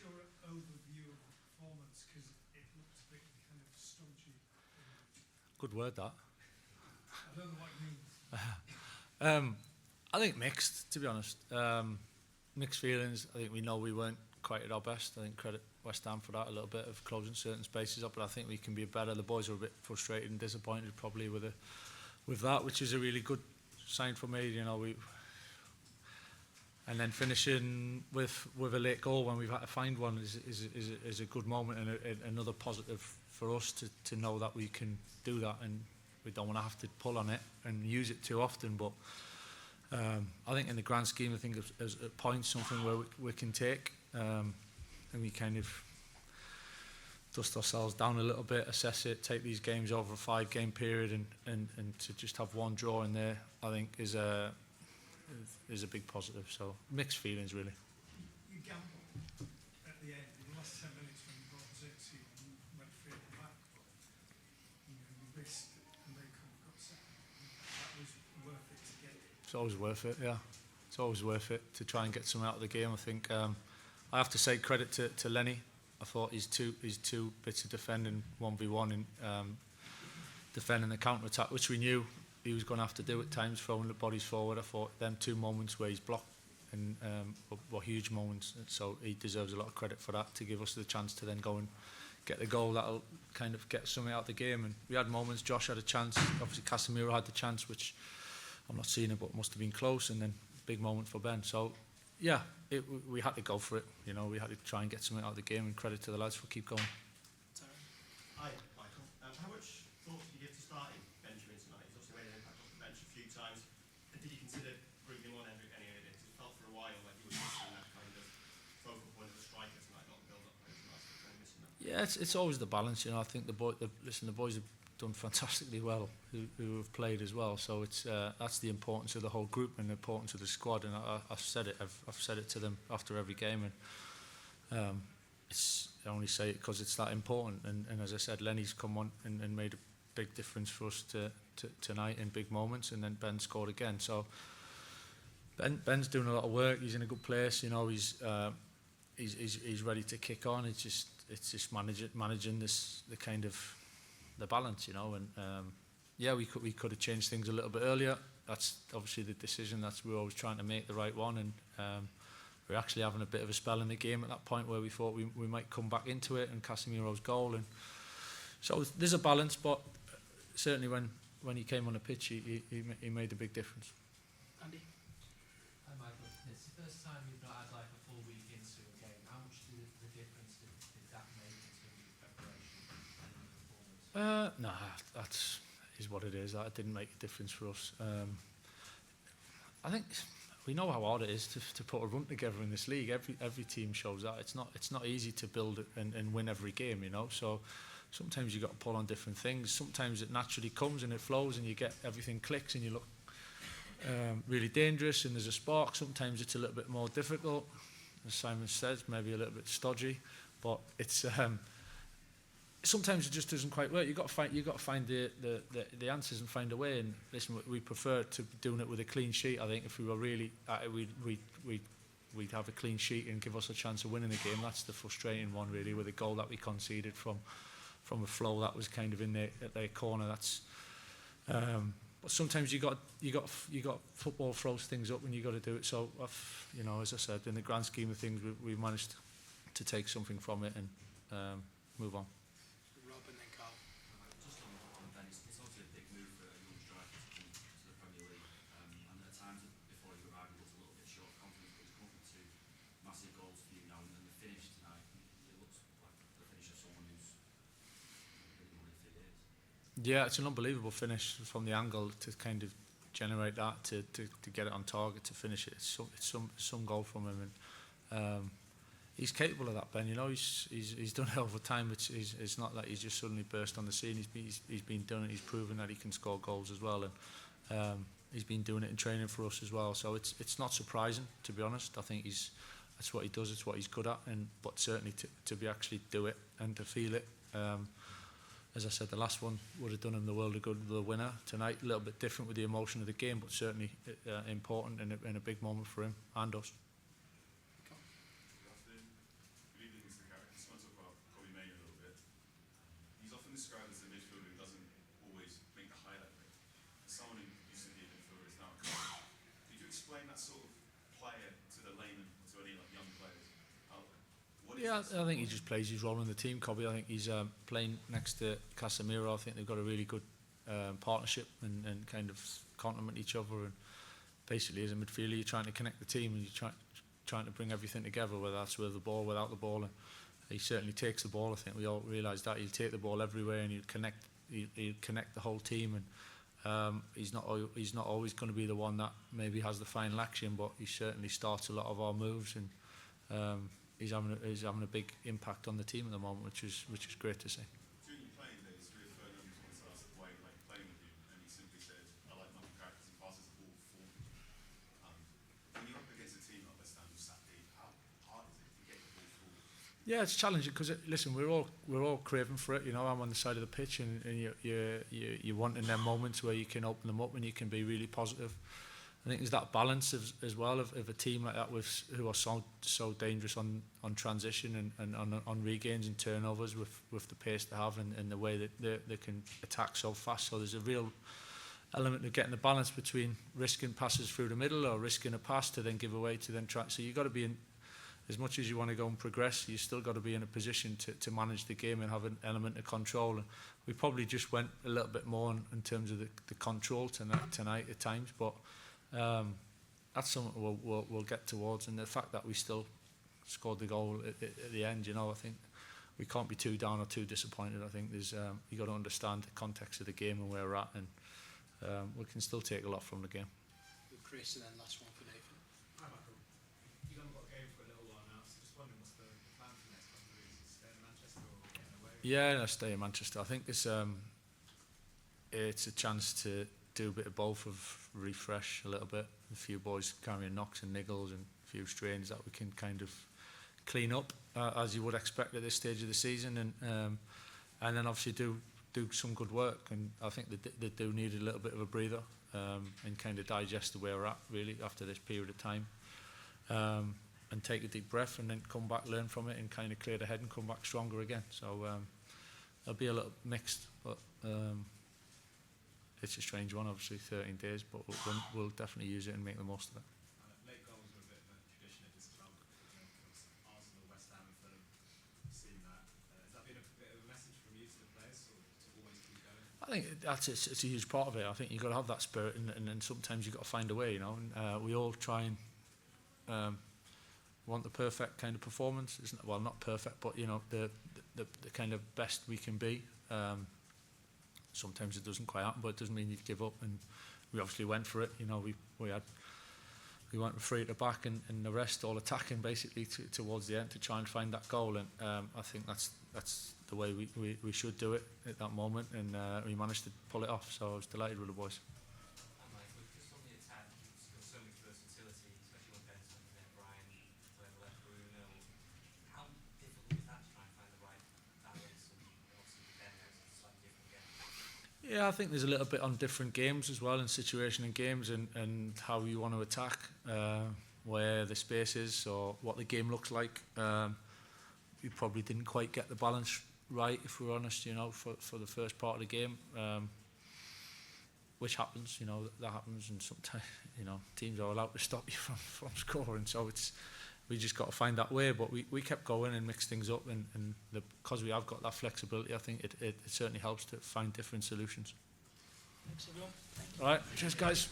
your overview of the performance? Because it looked a bit kind of stodgy. Good word, that. I don't know what it means. I think mixed, to be honest. Mixed feelings. I think we know we weren't quite at our best. I think credit West Ham for that, a little bit of closing certain spaces up, but I think we can be better. The boys were a bit frustrated and disappointed probably with that, which is a really good sign for me. You know, and then finishing with a late goal when we've had to find one is a good moment and another positive for us to know that we can do that, and we don't want to have to pull on it and use it too often. But I think in the grand scheme, I think as a point, something where we can take, and we kind of dust ourselves down a little bit, assess it, take these games over a 5-game period, and to just have one draw in there, I think is a big positive. So mixed feelings, really. You gambled at the end in the last 10 minutes when you brought Xerxes, you went further back, but you missed and they could have got second. That was worth it to get it. It's always worth it, yeah. It's always worth it to try and get something out of the game. I think I have to say credit to Lenny. I thought his two bits of defending 1v1 and defending the counter attack, which we knew he was going to have to do at times, throwing the bodies forward. I thought them 2 moments where he's blocked and were huge moments, so he deserves a lot of credit for that, to give us the chance to then go and get the goal that'll kind of get something out of the game. And we had moments. Josh had a chance. Obviously Casemiro had the chance, which I'm not seeing it, but must have been close. And then big moment for Ben. So yeah, we had to go for it. You know, we had to try and get something out of the game, and credit to the lads for keep going. Hi, Michael. How much thought did you give to starting Benjamin tonight? He's obviously made an impact off the bench a few times. And did you consider bringing him on any of it? Because it felt for a while like he was missing that kind of focal point of the striker tonight, not the build-up play tonight. So kind of missing that. Yeah, it's always the balance. You know, I think the boys have done fantastically well, who have played as well. So it's that's the importance of the whole group and the importance of the squad. And I've said it. I've said it to them after every game, and I only say it because it's that important. And as I said, Lenny's come on and made a big difference for us tonight in big moments. And then Ben scored again. So Ben's doing a lot of work. He's in a good place. You know, he's ready to kick on. It's just managing the kind of the balance, you know. And yeah, we could have changed things a little bit earlier. That's obviously the decision that we're always trying to make, the right one. And we're actually having a bit of a spell in the game at that point where we thought we might come back into it, and Casemiro's goal. And so there's a balance, but certainly when he came on the pitch, he made a big difference. Andy? Hi Michael, it's the first time you've not had like a full week into a game. How much did the difference did that make in terms of preparation and performance? No, that is what it is. That didn't make a difference for us. I think we know how hard it is to put a run together in this league. Every team shows that. It's not easy to build and win every game, you know. So sometimes you got to pull on different things. Sometimes it naturally comes and it flows, and you get everything clicks and you look really dangerous and there's a spark. Sometimes it's a little bit more difficult, as Simon says, maybe a little bit stodgy, but it's sometimes it just doesn't quite work. You got to find the answers and find a way. And listen, we prefer to doing it with a clean sheet. I think if we were really at it, we'd have a clean sheet and give us a chance of winning the game. That's the frustrating one, really, with a goal that we conceded from a flow that was kind of in their corner. That's but sometimes you got football throws things up and you got to do it. So you know, as I said, in the grand scheme of things, we managed to take something from it and move on. Rob and then Carl. Just on Ben, it's obviously a big move for a young striker to come to the Premier League. And at times before you arrived, he looked a little bit short of confidence, but he's come with 2 massive goals for you now. And the finish tonight, it looks like the finish of someone who's been in for years. Yeah, it's an unbelievable finish from the angle to kind of generate that, to get it on target, to finish it. It's some goal from him, and he's capable of that, Ben. You know, he's done it over time. It's not that he's just suddenly burst on the scene. He's been doing it. He's proven that he can score goals as well, and he's been doing it in training for us as well. So it's not surprising, to be honest. I think that's what he does. It's what he's good at, but certainly to be actually do it and to feel it. As I said, the last one would have done him the world of good, the winner. Tonight, a little bit different with the emotion of the game, but certainly important and a big moment for him and us. Good afternoon. Good evening, that sort of player to the layman, to any like young players? What is Yeah, this? I think he just plays his role in the team, Cobby. I think he's playing next to Casemiro. I think they've got a really good partnership and kind of complement each other. And basically, as a midfielder, you're trying to connect the team and you're trying to bring everything together, whether that's with the ball, without the ball. And he certainly takes the ball. I think we all realise that he'll take the ball everywhere and he'll connect the whole team. And he's not always going to be the one that maybe has the final action, but he certainly starts a lot of our moves, and he's having a big impact on the team at the moment, which is great to see. During your playing days, Rio Ferdinand was once asked why he liked playing with you, and he simply said, I like Michael Carrick because he passes the ball for me. When you're up against a team like West Ham who sat deep, how hard is it to get the ball forward? Yeah, it's challenging because listen, we're all craving for it. You know, I'm on the side of the pitch, and you want in them moments where you can open them up and you can be really positive. I think there's that balance as well of a team like that who are so dangerous on transition and on regains and turnovers with the pace they have and the way that they can attack so fast. So there's a real element of getting the balance between risking passes through the middle or risking a pass to then give away to then try. So you've got to be in, as much as you want to go and progress, you still got to be in a position to manage the game and have an element of control. And we probably just went a little bit more in terms of the control tonight at times, but that's something we'll get towards. And the fact that we still scored the goal at the end, you know, I think we can't be too down or too disappointed. I think there's you got to understand the context of the game and where we're at, and we can still take a lot from the game. Chris, and then last one for Nathan. Hi Michael, you haven't got a game for a little while now, so just wondering what's the plan for the next couple of weeks? Is stay in Manchester or getting away? Yeah, I stay in Manchester. I think it's a chance to do a bit of both, of refresh a little bit. A few boys carrying knocks and niggles and a few strains that we can kind of clean up as you would expect at this stage of the season, and then obviously do some good work. And I think they do need a little bit of a breather and kind of digest where we're at really after this period of time, and take a deep breath and then come back, learn from it, and kind of clear the head and come back stronger again. So it'll be a little mixed, but it's a strange one, obviously 13 days, but we'll definitely use it and make the most of it. Late goals are a bit of a tradition at this club. Arsenal, West Ham and Fulham have seen that. Has that been a bit of a message from you to the players, or to always keep going? I think it's a huge part of it. I think you've got to have that spirit, and then sometimes you've got to find a way, you know. And we all try and want the perfect kind of performance. Well, not perfect, but you know, the kind of best we can be. Sometimes it doesn't quite happen, but it doesn't mean you give up. And we obviously went for it. You know, we went with 3 at the back and the rest all attacking basically towards the end to try and find that goal. And I think that's the way we should do it at that moment. And we managed to pull it off. So I was delighted with the boys. And like, with just on the attack, you've got so much versatility, especially when Ben's on there, Brian, playing left, Bruno. How difficult is that to try and find the right balance? And obviously with Ben, it's a slightly different game. Yeah, I think there's a little bit on different games as well, and situation in games, and how you want to attack, where the space is or what the game looks like. We probably didn't quite get the balance right, if we're honest, you know, for the first part of the game, which happens, you know, that happens, and sometimes, you know, teams are allowed to stop you from scoring, so we just got to find that way. But we kept going and mixed things up, and because we have got that flexibility, I think it certainly helps to find different solutions. Thanks everyone. All right, cheers guys.